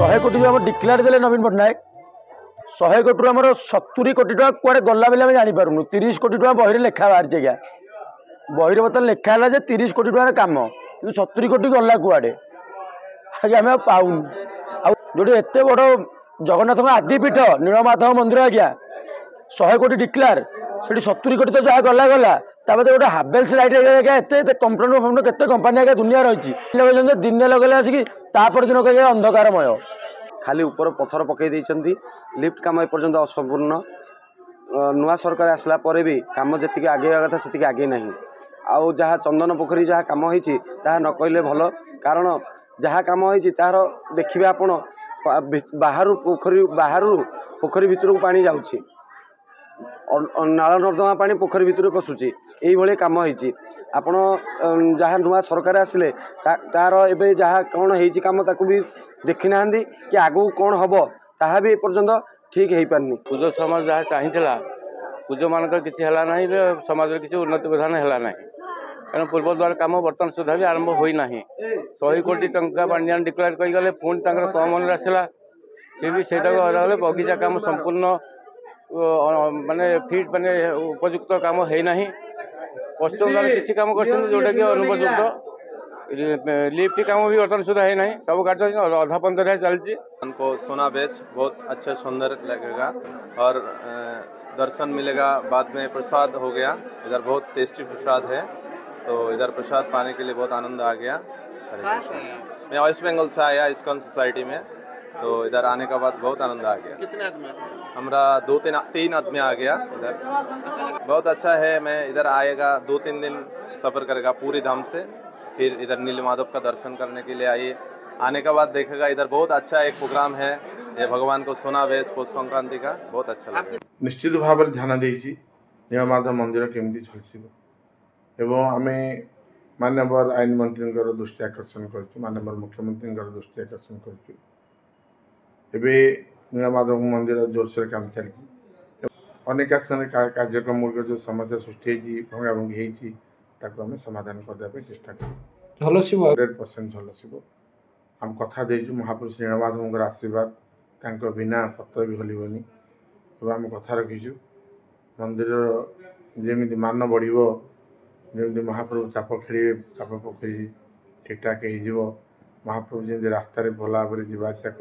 100 कोटी जो डिक्लेयर देले नवीन पट्टनायक 100 कोटी आम 70 कोटी टाँग कुआडे गला बेले आम जापर 30 कोटी टाँग बही लेखा बाहर आज्ञा बही बर्तमान लेखा है 30 कोटी टाँग कम कि 70 कोटी गला कुआडे आगे आम पाऊन जो एत बड़ जगन्नाथ आदिपीठ नीलमाधव मंदिर आज्ञा 100 कोटी डिक्लेयर से 70 कोटी तो जहाँ गला गला गोटे हावेल्स लाइट एत कंप्लेन फम्प्लेन केते कंपानी आगे दुनिया रही दिन लगे आसिक तापर दिन कह अंधकारमय खाली ऊपर पथर पकई लिफ्ट काम एपर्यंत असंपूर्ण नुआ सरकार आसला पर भी काम जी आगे कथा से आगे ना आउ जहाँ चंदन पोखरी जहाँ कम होती न कहले भल कारण जहाँ कम होती तार देखिए आपण बाहर पोखरी भितर पानी जाऊँगी नाल नर्दमा पानी पोखरी भितर पशुची यही कम होती आपण जहाँ नुआ सरकार आसिले तार एबे जहाँ कौन होती कम ताकू भी देखी ना कि आगू कौन हम ताहा भी एपर्यंत ठीक हो पारनी पूज समाज जहाँ चाहिए पूज मानक किसी है समाज किसी उन्नति प्रधान है ना कारण पूर्व द्वार कम बर्तमान सुधा भी आरंभ होना 100 कोटी टंका पांडियान डिक्लेयर करगले पुणी कम मन आसला सी भी से बगीचा काम संपूर्ण माने फिट माने उपयुक्त काम है ना पश्चिम द्वार किसी कम कर जोटा कि अनुपयुक्त लिफ्ट काम भी बर्तमान सुधा है नहीं सब कार्य अधा पंद्रह चलती उनको सोना बेच बहुत अच्छा सुंदर लगेगा और दर्शन मिलेगा। बाद में प्रसाद हो गया, इधर बहुत टेस्टी प्रसाद है तो इधर प्रसाद पाने के लिए बहुत आनंद आ गया। मैं वेस्ट बंगाल से आया इस्कॉन सोसाइटी में तो इधर आने का बाद बहुत आनंद आ गया। कितने आदमी? हमारा 2-3 आदमी आ गया इधर। बहुत अच्छा है, मैं इधर आएगा 2-3 दिन सफ़र करेगा पूरी धाम से, फिर इधर नीलमाधव का दर्शन करने के लिए आइए। आने के बाद देखेगा इधर बहुत अच्छा एक प्रोग्राम है, ये भगवान को सोना बेच पौष संक्रांति का बहुत अच्छा लगे। निश्चित भाव ध्यान देसी नीलमाधव मंदिर केमती झलसिब एवं आम माननीय आईन मंत्री दृष्टि आकर्षण कर माननीय मुख्यमंत्री दृष्टि आकर्षण कर नीलमाधव मंदिर जोरसोर काम चलती अनेक स्थान कार्यक्रम गुड़िक जो समस्या सृष्टि भंगा भंगी होती आम समाधान करने चेष्टा कर 100% झलसिब आम कथा देचु महापुरुष नीलमाधव आशीर्वाद बिना पत्र भी हलबनी आम कथा रखीचु मंदिर जमी मान बढ़ो जमी महाप्रभु चाप खेल चाप पोखरी ठीक ठाक हो महाप्रभु जमी रास्तार भल भाव जावासा कर